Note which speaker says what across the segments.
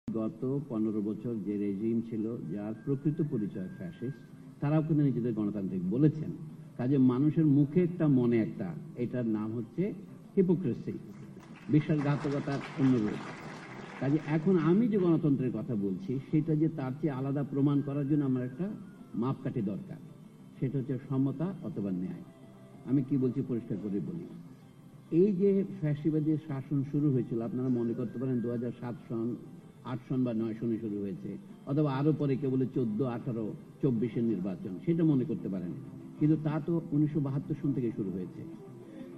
Speaker 1: গত 15 বছর যে রেজিম ছিল, যার প্রকৃত পরিচয় ফ্যাসিস্ট, তারাও কিন্তু নিজেদের গণতান্ত্রিক বলেছেন। কাজে মানুষের মুখে একটা মনে একটা, এটার নাম হচ্ছে হিপোক্রেসি, বিশ্বাসঘাতকতার অন্যরূপ। কাজে এখন আমি যে গণতন্ত্রের কথা বলছি, সেটা যে তার চেয়ে আলাদা প্রমাণ করার জন্য আমার একটা মাপকাঠি দরকার, সেটা হচ্ছে সমতা অথবা ন্যায়। আমি কি বলছি পরিষ্কার করে বলি। এই যে ফ্যাসিবাদী শাসন শুরু হয়েছিল, আপনারা মনে করতে পারেন 2007 সন, 8 সন বা 9 সনে শুরু হয়েছে, অথবা আরো পরে কেবল 14, 18, 24-এর নির্বাচন, সেটা মনে করতে পারেন। কিন্তু তা তো 1972 সন থেকে শুরু হয়েছে।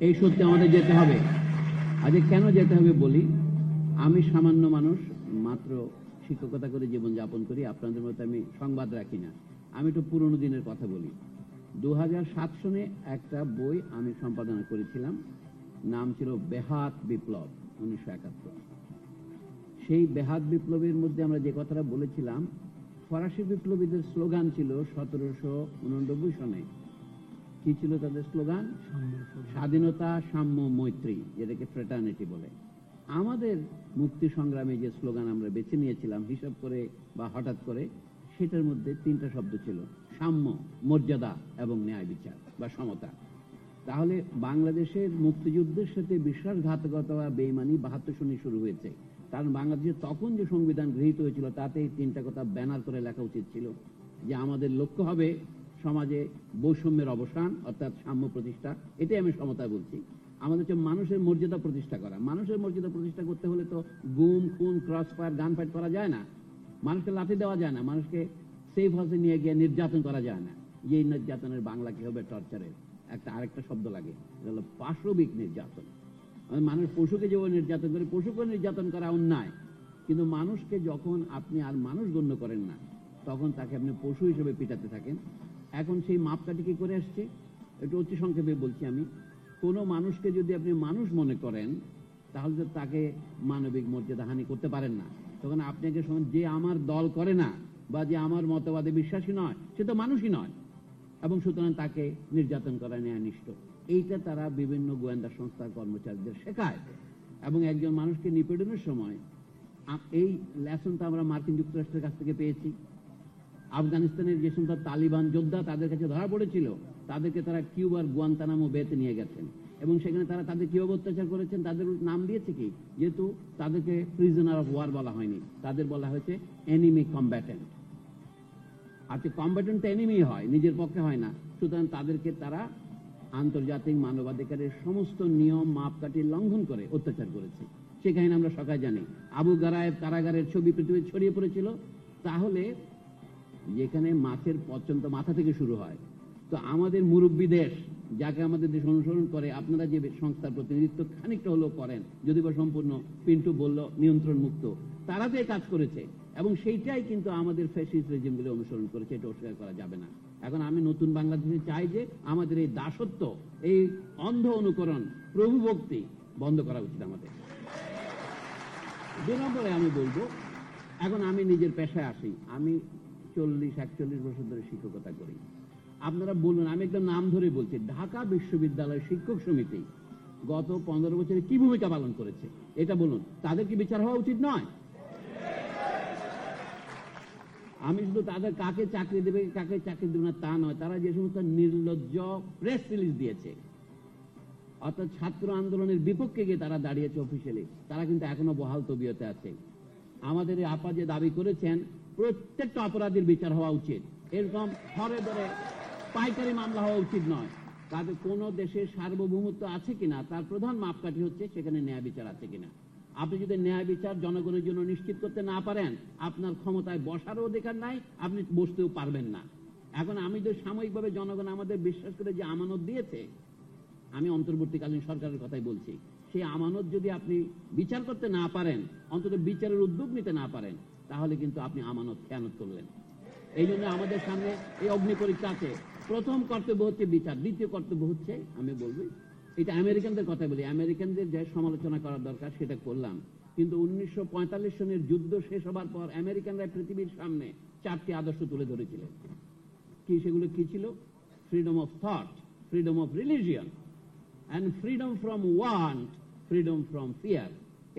Speaker 1: এই সত্যি আমাদের যেতে হবে। আজ কেন যেতে হবে বলি। আমি সামান্য মানুষ, মাত্র শিক্ষকতা করে জীবন যাপন করি, আপনাদের মতো আমি সংবাদ রাখি না। আমি একটু পুরনো দিনের কথা বলি। 2007 সনে একটা বই আমি সম্পাদনা করেছিলাম, নাম ছিল বেহাত বিপ্লব 1971। সেই বেহাত বিপ্লবের মধ্যে আমরা যে কথাটা বলেছিলাম, ফরাসি বিপ্লবীদের স্লোগান ছিল 1789 সনে। কি ছিল তাদের স্লোগান? স্বাধীনতা, সাম্য, মৈত্রী, যেটাকে ফ্রেটার্নিটি বলে। আমাদের মুক্তি সংগ্রামে যে স্লোগান আমরা বেছে নিয়েছিলাম, হিসাব করে বা হঠাৎ করে, সেটার মধ্যে 3টা শব্দ ছিল: সাম্য, মর্যাদা এবং ন্যায় বিচার বা সমতা। তাহলে বাংলাদেশের মুক্তিযুদ্ধের সাথে বিশ্বাসঘাতকতা বা বেইমানি 72 সনে শুরু হয়েছে। কারণ বাংলাদেশে তখন যে সংবিধান গৃহীত হয়েছিল, তাতে এই 3টা কথা ব্যানার করে লেখা উচিত ছিল যে আমাদের লক্ষ্য হবে সমাজে বৈষম্যের অবসান, অর্থাৎ সাম্য প্রতিষ্ঠা। এটাই আমি সমতা বলছি। আমাদের হচ্ছে মানুষের মর্যাদা প্রতিষ্ঠা করা। মানুষের মর্যাদা প্রতিষ্ঠা করতে হলে তো গুম, খুন, ক্রস ফায়ার, গান ফাইট করা যায় না। মানুষকে লাঠি দেওয়া যায় না। মানুষকে সেফ হাউসে নিয়ে গিয়ে নির্যাতন করা যায় না। এই নির্যাতনের বাংলা কি হবে? টর্চারের আরেকটা শব্দ লাগে, এটা হলো পাশবিক নির্যাতন। মানুষ পশুকে যেভাবে নির্যাতন করে, পশুকে নির্যাতন করা অন্যায়। কিন্তু মানুষকে যখন আপনি আর মানুষ গণ্য করেন না, তখন তাকে আপনি পশু হিসেবে পিটাতে থাকেন। এখন সেই মাপকাঠি কি করে আসছে? একটু অতি সংক্ষেপে বলছি আমি। কোনো মানুষকে যদি আপনি মানুষ মনে করেন, তাহলে তো তাকে মানবিক মর্যাদা হানি করতে পারেন না। তখন আপনাকে যে আমার দল করে না বা যে আমার মতবাদে বিশ্বাসী নয়, সে তো মানুষই নয়, এবং সুতরাং তাকে নির্যাতন করা ন্যায়নিষ্ঠ। এইটা তারা বিভিন্ন গোয়েন্দা সংস্থার কর্মচারীদের শেখায়। এবং একজন মানুষকে নিপীড়নের সময় এই লেসনটা আমরা মার্কিন যুক্তরাষ্ট্রের কাছ থেকে পেয়েছি। আফগানিস্তানের যে সমস্ত তালিবান যোদ্ধা তাদের কাছে ধরা পড়েছিল, তাদেরকে তারা কিউবার গুয়ান্তানামো বেতে নিয়ে গেছেন, এবং সেখানে তারা তাদের কিভাবে অত্যাচার করেছেন তাদের নাম দিয়েছে কি? যেহেতু তাদেরকে প্রিজনার অফ ওয়ার বলা হয়নি, তাদের বলা হয়েছে এনিমি কম্ব্যাটেন্ট। আজকে কম্ব্যাটেন্ট এনিমি হয়, নিজের পক্ষে হয় না। সুতরাং তাদেরকে তারা আন্তর্জাতিক মানবাধিকারের সমস্ত নিয়ম মাপকাঠি লঙ্ঘন করে অত্যাচার করেছে। সে কাহিনী আমরা সবাই জানি। আবু গারায়েব কারাগারের ছবি পৃথিবী ছড়িয়ে পড়েছিল। তাহলে যেখানে মাছের পর্যন্ত মাথা থেকে শুরু হয়, তো আমাদের মুরব্বী দেশ, যাকে আমাদের দেশ অনুসরণ করে, আপনারা যে সংস্থার প্রতিনিধিত্ব খানিকটা হলেও করেন, যদি বা সম্পূর্ণ, পিন্টু বলল নিয়ন্ত্রণ মুক্ত, তারা যে কাজ করেছে, এবং সেইটাই কিন্তু আমাদের ফ্যাসিস্ট রেজিমগুলো অনুসরণ করেছে, এটা অস্বীকার করা যাবে না। এখন আমি নতুন বাংলাদেশে চাই যে আমাদের এই দাসত্ব, এই অন্ধ অনুকরণ, প্রভুভক্তি বন্ধ করা উচিত আমাদের। 2 নম্বরে আমি বলবো, এখন আমি নিজের পেশায় আসি। আমি 40-41 বছর ধরে শিক্ষকতা করি। আপনারা বলুন, আমি একটা নাম ধরে বলছি, ঢাকা বিশ্ববিদ্যালয় শিক্ষক সমিতি গত 15 বছরে কি ভূমিকা পালন করেছে এটা বলুন। তাদের কি বিচার হওয়া উচিত নয়? আমি শুধু তাদের কাকে চাকরি দেবে, কাকে চাকরি দেবে না তা নয়, তারা যে সমস্ত নির্লজ্জ প্রেস রিলিজ দিয়েছে, অর্থাৎ ছাত্র আন্দোলনের বিপক্ষে গিয়ে তারা দাঁড়িয়েছে অফিসিয়ালি, তারা কিন্তু এখনো বহাল তবিয়তে আছে। আমাদের এই আপা যে দাবি করেছেন প্রত্যেকটা অপরাধীর বিচার হওয়া উচিত, এরকম হরে ধরে পাইকারি মামলা হওয়া উচিত নয়। তাদের কোন দেশের সার্বভৌমত্ব আছে কিনা তার প্রধান মাপকাঠি হচ্ছে সেখানে ন্যায় বিচার আছে কিনা। আপনি যদি ন্যায় বিচার জনগণের জন্য নিশ্চিত করতে না পারেন, আপনার ক্ষমতায় বসারও অধিকার নাই, আপনি বসতেও পারবেন না। এখন আমি যে সাময়িকভাবে জনগণ আমাদের বিশ্বাস করে যে আমানত দিয়েছে, আমি অন্তর্বর্তীকালীন সরকারের কথাই বলছি, সেই আমানত যদি আপনি বিচার করতে না পারেন, অন্তত বিচারের উদ্যোগ নিতে না পারেন, তাহলে কিন্তু আপনি আমানত খেয়ানত করলেন। এই জন্য আমাদের সামনে এই অগ্নি পরীক্ষা আছে। প্রথম কর্তব্য হচ্ছে বিচার, দ্বিতীয় কর্তব্য হচ্ছে, আমি বলবো এটা আমেরিকানদের কথা বলি, আমেরিকানদের যে সমালোচনা করার দরকার সেটা করলাম। কিন্তু 1945 সনের যুদ্ধ শেষ হবার পর আমেরিকানরা পৃথিবীর সামনে 4টি আদর্শ তুলে ধরেছিলেন। কি সেগুলো কি ছিল? Freedom of thought, freedom of religion, and freedom from want, freedom from fear.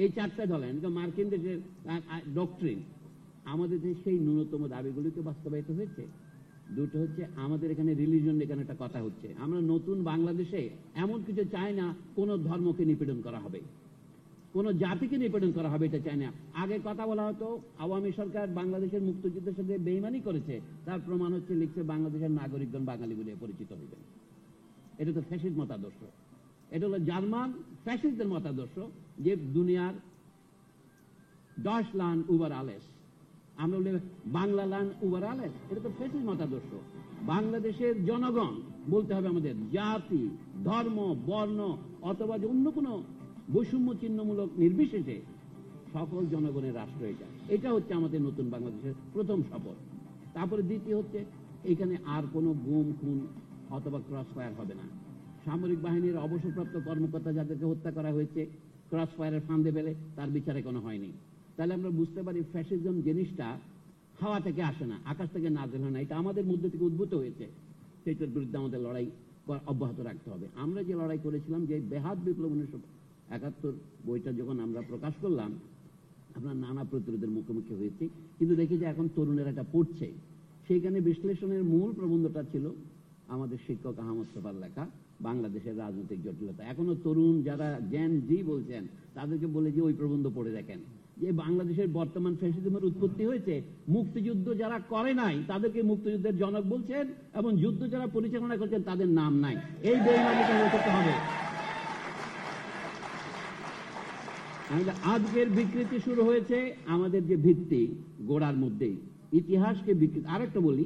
Speaker 1: এই চারটা ধরেন মার্কিন দেশের ডক্ট্রিন, আমাদের দেশে সেই ন্যূনতম দাবিগুলিকে বাস্তবায়িত হয়েছে। দুটো হচ্ছে আমাদের এখানে রিলিজন এখানে একটা কথা হচ্ছে, আমরা নতুন বাংলাদেশে এমন কিছু চাই না কোন ধর্মকে নিপীড়ন করা হবে, কোন জাতিকে নিপীড়ন করা হবে, এটা চাই না। আগে কথা বলা হতো আওয়ামী সরকার বাংলাদেশের মুক্তিযুদ্ধের সাথে বেইমানি করেছে, তার প্রমাণ হচ্ছে লিখছে বাংলাদেশের নাগরিকগণ বাঙালি বলে পরিচিত হইবেন। এটা তো ফ্যাসিস্ট মতাদর্শ, এটা হলো জার্মান ফ্যাসিস্টদের মতাদর্শ যে দুনিয়ার ডয়চল্যান্ড উবার আলেস, আমরা বলি বাংলা ল্যান্ড উবার আলেস, এটা তো ফ্যাসিস্ট মতাদর্শ। বাংলাদেশের জনগণ বলতে হবে আমাদের জাতি, ধর্ম, বর্ণ অথবা অন্য কোনো বৈষম্য চিহ্নমূলক নির্বিশেষে সকল জনগণের রাষ্ট্র এটা। এটা হচ্ছে আমাদের নতুন বাংলাদেশের প্রথম শপথ। তারপরে দ্বিতীয় হচ্ছে এখানে আর কোনো গুম খুন অথবা ক্রস ফায়ার হবে না। সামরিক বাহিনীর অবসরপ্রাপ্ত কর্মকর্তা যাদেরকে হত্যা করা হয়েছে ক্রস ফায়ারের ফান্দে ফেলে, তার বিচার এখনো হয়নি। তাহলে আমরা বুঝতে পারি ফ্যাসিজম জিনিসটা হাওয়া থেকে আসে না, আকাশ থেকে নাযিল হয় না, এটা আমাদের মধ্যে থেকে উদ্ভূত হয়েছে। সেটার বিরুদ্ধে আমাদের লড়াই অব্যাহত রাখতে হবে। আমরা যে লড়াই করেছিলাম, যে বেহাত বিপ্লব 1971 বইটা যখন আমরা প্রকাশ করলাম, আমরা নানা প্রতিরোধের মুখোমুখি হয়েছি, কিন্তু দেখি যে এখন তরুণেরা এটা পড়ছে। সেইখানে বিশ্লেষণের মূল প্রবন্ধটা ছিল আমাদের শিক্ষক আহমদ সোফার লেখা বাংলাদেশের রাজনৈতিক জটিলতা। এখনো তরুণ যারা জেন জি বলছেন তাদেরকে বলে যে ওই প্রবন্ধ পড়ে দেখেন, যে বাংলাদেশের বর্তমান ফ্যাসিজমের উৎপত্তি হয়েছে মুক্তিযুদ্ধ যারা করে নাই তাদেরকে মুক্তিযুদ্ধের জনক বলছেন, এবং যুদ্ধ যারা পরিচালনা করছেন তাদের নাম নাই। এই বেইমানিটা করতে হবে। আজকের বিকৃতি শুরু হয়েছে আমাদের যে ভিত্তি গোড়ার মধ্যেই, ইতিহাসকে বিকৃতি। আরেকটা বলি,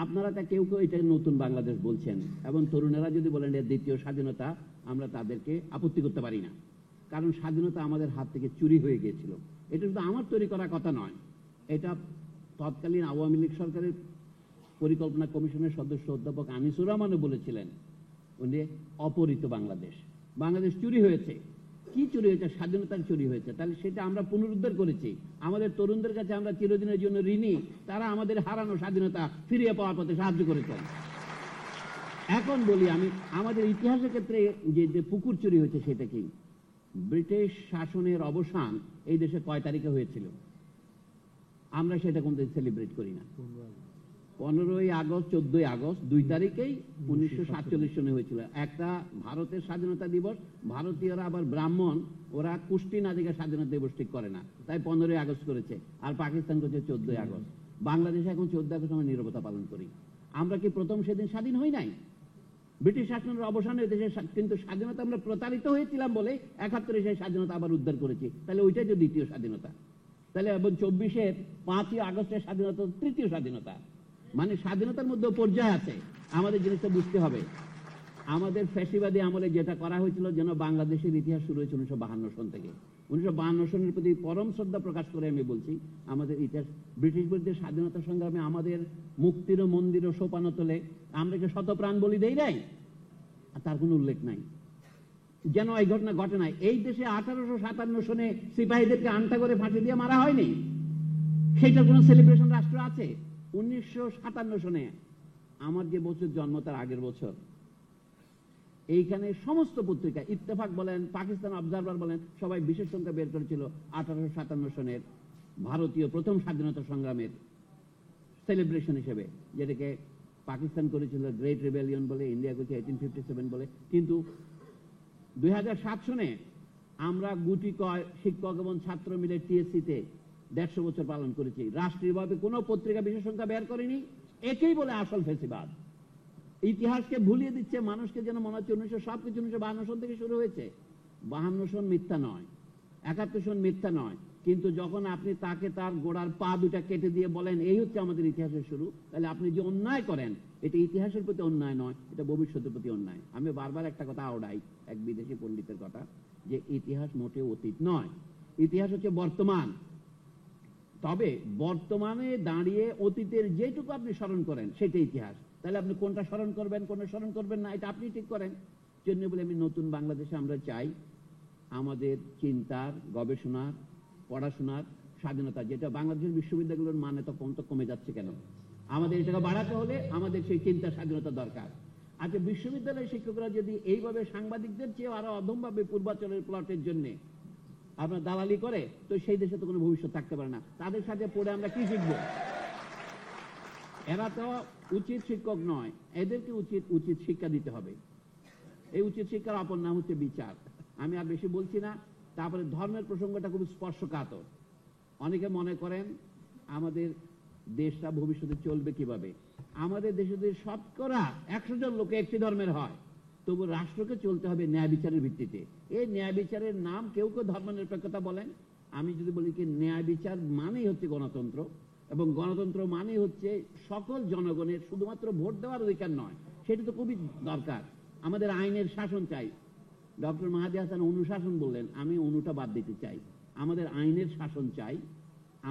Speaker 1: আপনারা তা কেউ কেউ এটা নতুন বাংলাদেশ বলছেন, এবং তরুণেরা যদি বলেন এর দ্বিতীয় স্বাধীনতা, আমরা তাদেরকে আপত্তি করতে পারি না, কারণ স্বাধীনতা আমাদের হাত থেকে চুরি হয়ে গিয়েছিল। এটা শুধু আমার তৈরি করা কথা নয়, এটা তৎকালীন আওয়ামী লীগ সরকারের পরিকল্পনা কমিশনের সদস্য অধ্যাপক আনিসুর রহমানও বলেছিলেন, উনি অপহৃত বাংলাদেশ, বাংলাদেশ চুরি হয়েছে। কি চুরি হয়েছে? স্বাধীনতার চুরি হয়েছে। তাহলে সেটা আমরা পুনরুদ্ধার করেছি। আমাদের তরুণদের কাছে আমরা চিরদিনের জন্য ঋণী, তারা আমাদের হারানো স্বাধীনতা ফিরিয়ে পাওয়ার পথে সাহায্য করেছেন। এখন বলি আমি, আমাদের ইতিহাসের ক্ষেত্রে যে পুকুর চুরি হয়েছে সেটা কি? ব্রিটিশ শাসনের অবসান এই দেশে কয় তারিখে হয়েছিল? আমরা সেটা কোনদিন সেলিব্রেট করি না। 15ই আগস্ট, 14ই আগস্ট, 2 তারিখেই 1947 সনে হয়েছিল। একটা ভারতের স্বাধীনতা দিবস, ভারতীয়রা আবার ব্রাহ্মণ, ওরা কুষ্টি না দিকে স্বাধীনতা দিবস ঠিক করে না, তাই 15ই আগস্ট করেছে, আর পাকিস্তান করছে 14ই আগস্ট। বাংলাদেশে এখন 14 আগস্ট আমরা নীরবতা পালন করি। আমরা কি প্রথম সেদিন স্বাধীন হই নাই? ব্রিটিশ শাসনের অবসানে দেশে কিন্তু স্বাধীনতা আমরা প্রতারিত হয়েছিলাম বলে 71 সেই স্বাধীনতা আবার উদ্ধার করেছি। তাহলে ওইটাই যে দ্বিতীয় স্বাধীনতা। তাহলে এবং 24-এর 5ই আগস্টের স্বাধীনতা তৃতীয় স্বাধীনতা। মানে স্বাধীনতার মধ্যে পর্যায় আছে, আমাদের জিনিসটা বুঝতে হবে। আমাদের ফ্যাসিবাদী আমলে যেটা করা হয়েছিল, যেন বাংলাদেশের ইতিহাস শুরু হয়েছে 1952 সন থেকে। 1952 সনের প্রতি পরম শ্রদ্ধা প্রকাশ করে আমি বলছি, আমাদের ইতিহাস ব্রিটিশ বিরুদ্ধে স্বাধীনতা সংগ্রামে আমাদের মুক্তির মন্দির ও সোপানতলে আমরা কি শতপ্রাণ বলি দেই নাই? তার কোনো উল্লেখ নাই। যেন এই ঘটনা ঘটে নাই। এই দেশে 1857 সনে সিপাহীদেরকে আনটা করে ফাঁসি দিয়ে মারা হয়নি, সেটার কোন সেলিব্রেশন রাষ্ট্র আছে? 1957 সনে, আমার যে বছর জন্ম তার আগের বছর, এইখানে সমস্ত পত্রিকা, ইত্তেফাক বলেন, পাকিস্তান অবজারভার বলেন, সবাই বিশেষ সংখ্যা বের করেছিল 1857 সনের ভারতীয় প্রথম স্বাধীনতা সংগ্রামের সেলিব্রেশন হিসেবে, যেটাকে পাকিস্তান করেছিল গ্রেট রেবেলিয়ন বলে, ইন্ডিয়া করেছে 1857 বলে। কিন্তু 2007 সনে আমরা গুটি কয় শিক্ষক এবং ছাত্র মিলে টিএসসিতে 150 বছর পালন করেছি। রাষ্ট্রীয়ভাবে কোনো পত্রিকা বিশেষ সংখ্যা বের করেনি। একেই বলে আসল ফ্যাসিবাদ। ইতিহাসকে ভুলিয়ে দিচ্ছে মানুষকে, যেন মনে হচ্ছে 1952 সন থেকে শুরু হয়েছে। 52 সন মিথ্যা নয়, 71 সন মিথ্যা নয়, কিন্তু যখন আপনি তাকে তার গোড়ার পা দুটা কেটে দিয়ে বলেন এই হচ্ছে আমাদের ইতিহাসের শুরু, তাহলে আপনি যে অন্যায় করেন, এটা ইতিহাসের প্রতি অন্যায় নয়, এটা ভবিষ্যতের প্রতি অন্যায়। আমি বারবার একটা কথা আওড়াই, এক বিদেশি পণ্ডিতের কথা, যে ইতিহাস মোটেও অতীত নয়, ইতিহাস হচ্ছে বর্তমান। তবে বর্তমানে দাঁড়িয়ে অতীতের যেটুকু আপনি স্মরণ করেন সেটা ইতিহাস। তাহলে আপনি কোনটা স্মরণ করবেন, কোনটা স্মরণ করবেন না, এটা আপনি ঠিক করেন। জন্য বলে আমি নতুন বাংলাদেশে আমরা চাই আমাদের চিন্তার, গবেষণার, পড়াশোনার স্বাধীনতা, যেটা বাংলাদেশের বিশ্ববিদ্যালয়গুলোর মানে তো কমে যাচ্ছে কেন? আমাদের এটাকে বাড়াতে হলে আমাদের সেই চিন্তার স্বাধীনতা দরকার। আচ্ছা, বিশ্ববিদ্যালয়ের শিক্ষকরা যদি এইভাবে সাংবাদিকদের চেয়ে আরো অধমভাবে পূর্বাচলের প্লটের জন্য আপনার দালালি করে, তো সেই দেশে তো কোনো ভবিষ্যৎ থাকতে পারে না। তাদের সাথে পড়ে আমরা কি শিখবো? এরা তো উচিত শিক্ষক নয়, এদেরকে উচিত শিক্ষা দিতে হবে। এই উচিত শিক্ষার অপর নাম হচ্ছে বিচার। আমি আর বেশি বলছি না। তারপরে ধর্মের প্রসঙ্গটা খুব স্পর্শকাতর। অনেকে মনে করেন আমাদের দেশটা ভবিষ্যতে চলবে কিভাবে। আমাদের দেশে যদি শতকরা 100 জন লোকে একটি ধর্মের হয়, তবু রাষ্ট্রকে চলতে হবে ন্যায় বিচারের ভিত্তিতে। এই ন্যায় বিচারের নাম কেউ কেউ ধর্মনিরপেক্ষতা বলেন। আমি যদি বলি কি ন্যায় বিচার মানেই হচ্ছে গণতন্ত্র, এবং গণতন্ত্র মানেই হচ্ছে সকল জনগণের শুধুমাত্র ভোট দেওয়ার অধিকার নয়, সেটা তো খুবই দরকার। আমাদের আইনের শাসন চাই। ডক্টর মাহাদি হাসান অনুশাসন বললেন, আমি অনুটা বাদ দিতে চাই। আমাদের আইনের শাসন চাই,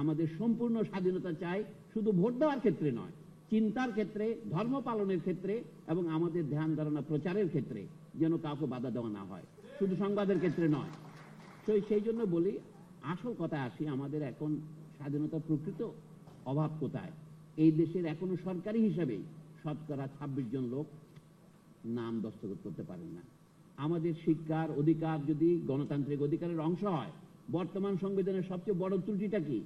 Speaker 1: আমাদের সম্পূর্ণ স্বাধীনতা চাই, শুধু ভোট দেওয়ার ক্ষেত্রে নয়, চিন্তার ক্ষেত্রে, ধর্ম পালনের ক্ষেত্রে, এবং আমাদের ধ্যান ধারণা প্রচারের ক্ষেত্রে যেন কাউকে বাধা দেওয়া না হয়, শুধু সংবাদের ক্ষেত্রে নয়। তো সেই জন্য বলি, আসল কথা আসি, আমাদের এখন স্বাধীনতার প্রকৃত অভাব কোথায়? এই দেশের এখনো সরকারি হিসাবে শতকরা 26 জন লোক নাম দস্তখত করতে পারেন না। আমাদের শিক্ষার অধিকার যদি গণতান্ত্রিক অধিকারের অংশ হয়, বর্তমান সংবিধানের সবচেয়ে বড় ত্রুটিটা কি?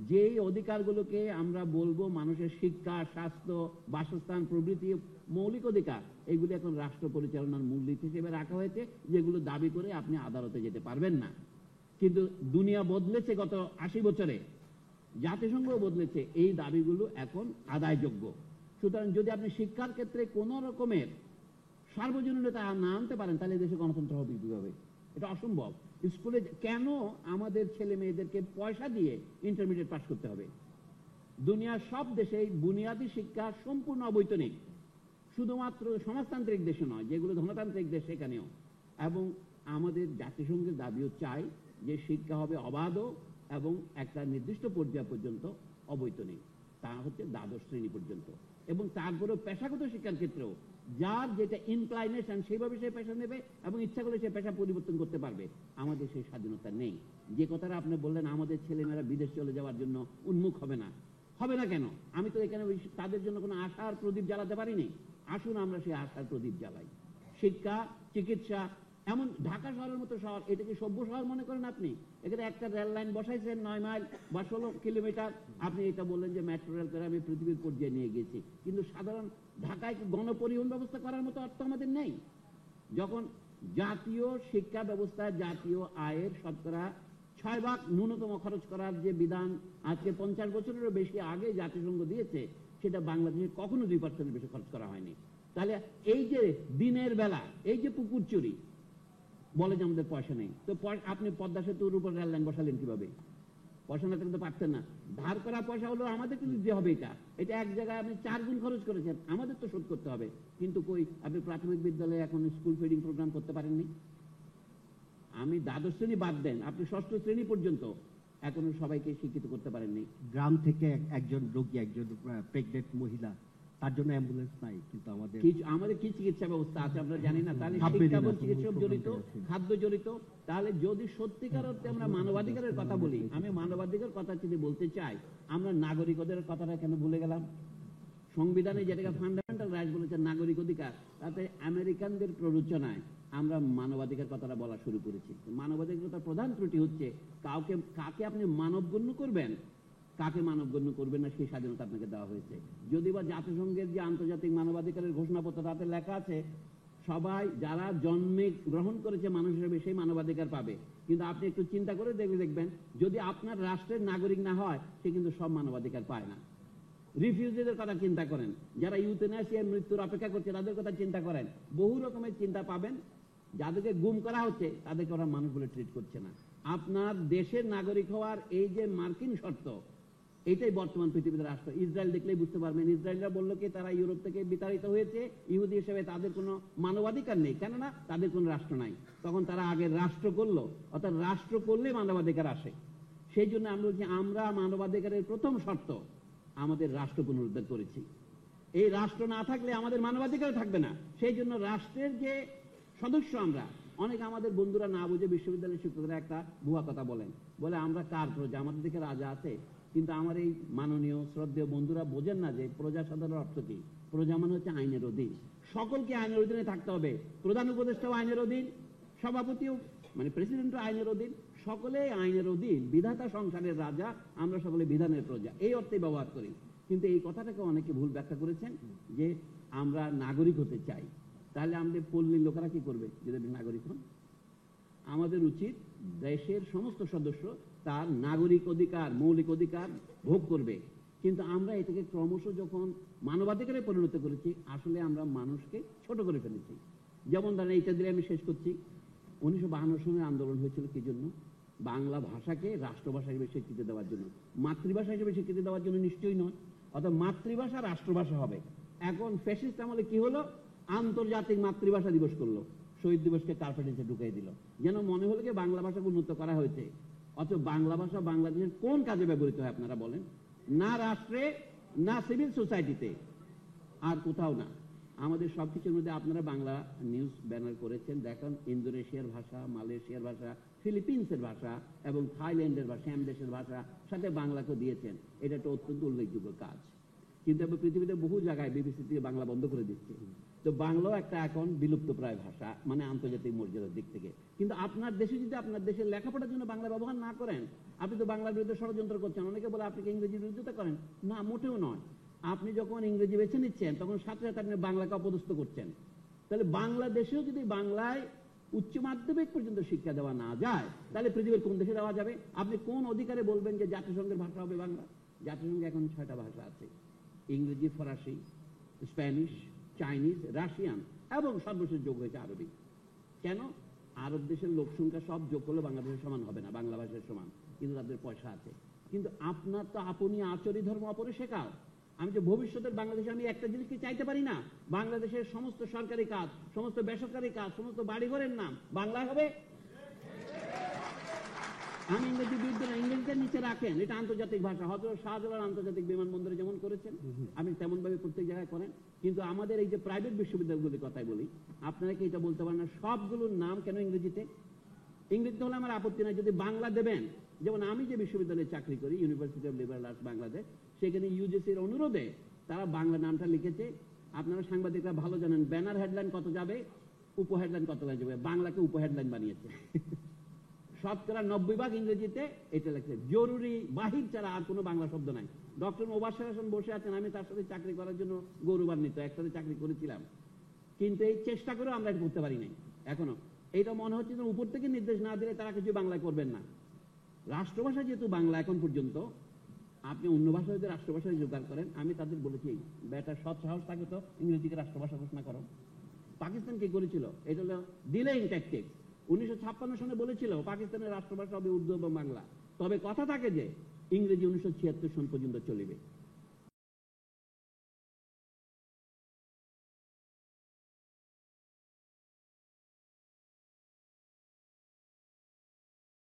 Speaker 1: যেই অধিকারগুলোকে আমরা বলবো মানুষের শিক্ষা, স্বাস্থ্য, বাসস্থান প্রভৃতি মৌলিক অধিকার, এগুলি এখন রাষ্ট্র পরিচালনার মূলনীতি হিসেবে রাখা হয়েছে, যেগুলো দাবি করে আপনি আদালতে যেতে পারবেন না। কিন্তু দুনিয়া বদলেছে গত 80 বছরে, জাতিসংঘ বদলেছে, এই দাবিগুলো এখন আদায়যোগ্য। সুতরাং যদি আপনি শিক্ষার ক্ষেত্রে কোন রকমের সার্বজনীনতা না আনতে পারেন, তাহলে দেশে গণতন্ত্র হবে কিভাবে? এটা অসম্ভব। স্কুলে কেন আমাদের ছেলে মেয়েদেরকে পয়সা দিয়ে ইন্টারমিডিয়েট পাস করতে হবে? দুনিয়ার সব দেশেই বুনিয়াদী শিক্ষা সম্পূর্ণ অবৈতনিক, শুধুমাত্র সমাজতান্ত্রিক দেশে নয়, যেগুলো ধনতান্ত্রিক দেশ সেখানেও। এবং আমাদের জাতিসংঘের দাবিও চাই যে শিক্ষা হবে অবাধ এবং একটা নির্দিষ্ট পর্যায় পর্যন্ত অবৈতনিক, তা হচ্ছে দ্বাদশ শ্রেণী পর্যন্ত। এবং তারপরেও পেশাগত শিক্ষার ক্ষেত্রেও যার যেটা ইনক্লাইনেশন সেইভাবে সে পেশা নেবে, এবং ইচ্ছা করলে সে পেশা পরিবর্তন করতে পারবে। আমাদের সেই স্বাধীনতা নেই। যে কথাটা আপনি বললেন আমাদের ছেলেমেয়েরা বিদেশ চলে যাওয়ার জন্য উন্মুখ হবে না, হবে না কেন? আমি তো এখানে তাদের জন্য কোনো আশার প্রদীপ জ্বালাতে পারিনি। আসুন আমরা সেই আশার প্রদীপ জ্বালাই। শিক্ষা, চিকিৎসা, এমন ঢাকা শহরের মতো শহর, এটাকে সভ্য শহর মনে করেন আপনি? এখানে একটা রেল লাইন বসাইছেন 9 মাইল বা 16 কিলোমিটার, আপনি এটা বললেন যে মেট্রো রেল করে আমি পৃথিবীর পর্যায়ে নিয়ে গেছি। কিন্তু সাধারণ ঢাকায় গণপরিবহন ব্যবস্থা করার মতো অর্থ আমাদের নেই। যখন জাতীয় শিক্ষা ব্যবস্থায় জাতীয় আয়ের শতকরা 6 ভাগ ন্যূনতম খরচ করার যে বিধান আজকে 50 বছরেরও বেশি আগে জাতিসংঘ দিয়েছে, সেটা বাংলাদেশে কখনো 2% বেশি খরচ করা হয়নি। তাহলে এই যে দিনের বেলা এই যে পুকুর চুরি বলে যে আমাদের পয়সা নেই, তো আপনি পদ্মা সেতুর উপর রেল লাইন বসালেন কিভাবে? পয়সা না থাকলে তো পারতেন না। ধার করা পয়সা হলো আমাদের কিন্তু দিতে হবে। এটা এক জায়গায় আপনি 4 গুণ খরচ করেছেন, আমাদের তো শোধ করতে হবে। কিন্তু কই, আপনি প্রাথমিক বিদ্যালয়ে এখন স্কুল ফিডিং প্রোগ্রাম করতে পারেননি। আমি দ্বাদশ শ্রেণী বাদ দেন, আপনি 6ষ্ঠ শ্রেণী পর্যন্ত এখনো সবাইকে শিক্ষিত করতে পারেননি।
Speaker 2: গ্রাম থেকে একজন রোগী, একজন প্রেগনেন্ট মহিলা, তার জন্য অ্যাম্বুলেন্স নাই, কিন্তু আমাদের
Speaker 1: কি চিকিৎসা ব্যবস্থা আছে আমরা জানি না। তাহলে শিক্ষা এবং চিকিৎসা জড়িত, খাদ্য জড়িত। তাহলে যদি সত্যিকার অর্থে আমরা মানবাধিকারের কথা বলি, আমি মানবাধিকার কথা যদি বলতে চাই, আমরা নাগরিকদের কথাটা কেন ভুলে গেলাম? সংবিধানে যেটাকে ফান্ডামেন্টাল রাইট বলেছে, নাগরিক অধিকার, তাতে আমেরিকানদের প্ররোচনায় আমরা মানবাধিকার কথাটা বলা শুরু করেছি। মানবাধিকার প্রধান ত্রুটি হচ্ছে কাকে আপনি মানবগণ্য করবেন, কাকে মানবগণ্য করবেন না, সেই স্বাধীনতা আপনাকে দেওয়া হয়েছে। যদি বা জাতিসংঘের যে আন্তর্জাতিক মানবাধিকারের ঘোষণাপত্র, তাতে লেখা আছে সবাই যারা জন্মে গ্রহণ করেছে মানুষ হিসেবে সেই মানবাধিকার পাবে। কিন্তু আপনি একটু চিন্তা করে দেখবেন, যদি আপনার রাষ্ট্রের নাগরিক না হয়, সে কিন্তু সব মানবাধিকার পায় না। রিফিউজিদের কথা চিন্তা করেন, যারা ইউথেনাসিয়ার মৃত্যুর অপেক্ষা করছে তাদের কথা চিন্তা করেন। বহু রকমের চিন্তা পাবেন। যাদেরকে গুম করা হচ্ছে তাদেরকে ওরা মানুষ বলে ট্রিট করছে না। আপনার দেশের নাগরিক হওয়ার এই যে মার্কিন শর্ত, এটাই বর্তমান পৃথিবীতে রাষ্ট্র। ইসরায়েল দেখলেই বুঝতে পারবেন, ইসরায়েলরা বললো কি তারা ইউরোপ থেকে বিতাড়িত হয়েছে, ইহুদি হিসেবে তাদের কোনো মানবাধিকার নেই, কেননা তাদের কোনো রাষ্ট্র নাই। তখন তারা আগে রাষ্ট্র করলো, অর্থাৎ রাষ্ট্র করলে মানবাধিকার আসে। সেই জন্য আমরা বলছি, আমরা মানবাধিকারের প্রথম শর্ত আমাদের রাষ্ট্র পুনরুদ্ধার করেছি। এই রাষ্ট্র না থাকলে আমাদের মানবাধিকার থাকবে না। সেই জন্য রাষ্ট্রের যে সদস্য আমরা, অনেক আমাদের বন্ধুরা না বুঝে বিশ্ববিদ্যালয়ের শিক্ষকরা একটা ভুয়া কথা বলে আমরা কার প্রজা, আমাদের দিকে রাজা আছে। কিন্তু আমার এই মাননীয় শ্রদ্ধেয় বন্ধুরা বোঝেন না যে প্রজা সাধারণ অর্থ কি। প্রজা মানে হচ্ছে আইনের অধীন, সকলকে আইনের অধীনে থাকতে হবে। প্রধান উপদেষ্টাও আইনের অধীন, সভাপতিও মানে প্রেসিডেন্টও আইনের অধীন, সকলেই আইনের অধীন, বিধাতা সংসারের রাজা, আমরা সকলে বিধানের প্রজা, এই অর্থে ব্যবহার করি। কিন্তু এই কথাটাকে অনেকে ভুল ব্যাখ্যা করেছেন যে আমরা নাগরিক হতে চাই। তাহলে আমাদের পল্লীর লোকেরা কি করবে যদি নাগরিক হন? আমাদের উচিত দেশের সমস্ত সদস্য তার নাগরিক অধিকার, মৌলিক অধিকার ভোগ করবে। কিন্তু আমরা এটাকে ক্রমশ যখন মানবাধিকারে পরিণত করেছি, আসলে আমরা মানুষকে ছোট করে ফেলেছি। যেমন ধরেন, এইটা দিয়ে আমি শেষ করছি, 1952 সনে আন্দোলন হয়েছিল কি জন্য? বাংলা ভাষাকে রাষ্ট্রভাষা হিসেবে স্বীকৃতি দেওয়ার জন্য, মাতৃভাষা হিসেবে স্বীকৃতি দেওয়ার জন্য নিশ্চয়ই নয়। অর্থাৎ মাতৃভাষা রাষ্ট্রভাষা হবে। এখন ফ্যাসিস্ট আমলে কি হলো? আন্তর্জাতিক মাতৃভাষা দিবস করলো, শহীদ দিবসকে কার্পেট নিচে ঢুকিয়ে দিল, যেন মনে হলো যে বাংলা ভাষাকে উন্নত করা হয়েছে। অথচ বাংলা ভাষা বাংলাদেশের কোন কাজে ব্যবহৃত হয় আপনারা বলেন? না রাষ্ট্রে, না সিভিল সোসাইটিতে, আর কোথাও না। আমাদের সবকিছুর মধ্যে আপনারা বাংলা নিউজ ব্যানার করেছেন, দেখেন ইন্দোনেশিয়ার ভাষা, মালয়েশিয়ার ভাষা, ফিলিপিন্সের ভাষা এবং থাইল্যান্ডের ভাষা, শ্যাম দেশের ভাষা সাথে বাংলাকে দিয়েছেন। এটা একটা অত্যন্ত উল্লেখযোগ্য কাজ। কিন্তু আমরা পৃথিবীতে বহু জায়গায় বিবিসি থেকে বাংলা বন্ধ করে দিচ্ছে। তো বাংলাও একটা এখন বিলুপ্ত প্রায় ভাষা, মানে আন্তর্জাতিক মর্যাদার দিক থেকে। কিন্তু আপনার দেশে যদি আপনার দেশের লেখাপড়ার জন্য বাংলা ব্যবহার না করেন, আপনি তো বাংলার বিরুদ্ধে ষড়যন্ত্র করছেন। অনেকে বলে আপনি কি ইংরেজির বিরোধিতা করেন? না, মোটেও নয়। আপনি যখন ইংরেজি বেছে নিচ্ছেন, তখন সাথে সাথে আপনি বাংলাকে অপদস্থ করছেন। তাহলে বাংলাদেশেও যদি বাংলায় উচ্চ মাধ্যমিক পর্যন্ত শিক্ষা দেওয়া না যায়, তাহলে পৃথিবীর কোন দেশে দেওয়া যাবে? আপনি কোন অধিকারে বলবেন যে জাতিসংঘের ভাষা হবে বাংলা? জাতিসংঘে এখন 6টা ভাষা আছে, ইংরেজি, ফরাসি, স্প্যানিশ, চাইনিজ, রাশিয়ান এবং সর্বশেষ যোগ হয়েছে আরবি। কেন? আরব দেশের লোক সংখ্যা সব যোগ করলে বাংলাদেশের সমান হবে না, বাংলা ভাষার সমান, কিন্তু তাদের পয়সা আছে। কিন্তু আপনার তো আপনি আচরি ধর্ম অপরে শেখাও। আমি যে ভবিষ্যতের বাংলাদেশে আমি একটা জিনিসকে চাইতে পারি না, বাংলাদেশের সমস্ত সরকারি কাজ, সমস্ত বেসরকারি কাজ, সমস্ত বাড়িঘরের নাম বাংলায় হবে। আমি ইংরেজি বিরুদ্ধে না, ইংরেজিটা নিচে রাখেন, এটা আন্তর্জাতিক ভাষা। হযরত শাহজালাল আন্তর্জাতিক বিমানবন্দরে যেমন করেছেন, আপনি তেমন ভাবে প্রত্যেক জায়গায় করেন। কিন্তু আমাদের এই যে প্রাইভেট বিশ্ববিদ্যালয়গুলির কথাই বলি, আপনারা কি এটা বলতে পারেন না সবগুলোর নাম কেন ইংরেজিতে? ইংরেজিতে হলে আমার আপত্তি নাই, যদি বাংলা দেবেন। যেমন আমি যে বিশ্ববিদ্যালয়ে চাকরি করি, university of liberal arts Bangladesh, সেখানে ইউজিসির অনুরোধে তারা বাংলা নামটা লিখেছে। আপনারা সাংবাদিকরা ভালো জানেন, ব্যানার হেডলাইন কত যাবে, উপ হেডলাইন কত যাবে, বাংলাকে উপ হেডলাইন বানিয়েছে। শতকরা 90% ইংরেজিতে এটা লেখছে। জরুরি, বাহির ছাড়া আর কোনো বাংলা শব্দ নাই। ডক্টর মোবাশ্বের হোসেন বসে আছেন, আমি তার সাথে চাকরি করার জন্য গৌরবান্বিত, একসাথে চাকরি করেছিলাম। কিন্তু এই চেষ্টা করেও আমরা এটা করতে পারি নাই এখনো। এইটা মনে হচ্ছে যে উপর থেকে নির্দেশ না দিলে তারা কিছু বাংলায় করবেন না। রাষ্ট্রভাষা যেহেতু বাংলা এখন পর্যন্ত, আপনি অন্য ভাষা যদি রাষ্ট্রভাষায় জোগাড় করেন, আমি তাদের বলেছি বেটা সৎ সাহস থাকে তো ইংরেজিকে রাষ্ট্রভাষা ঘোষণা করো। পাকিস্তান কি করেছিল? এটা হলো ডিলেইং ট্যাকটিক্স। 1956 সনে বলেছিল পাকিস্তানের রাষ্ট্রভাষা হবে উর্দু এবং বাংলা। তবে কথা থাকে যে ইংরেজি 1976 সন পর্যন্ত চলবে।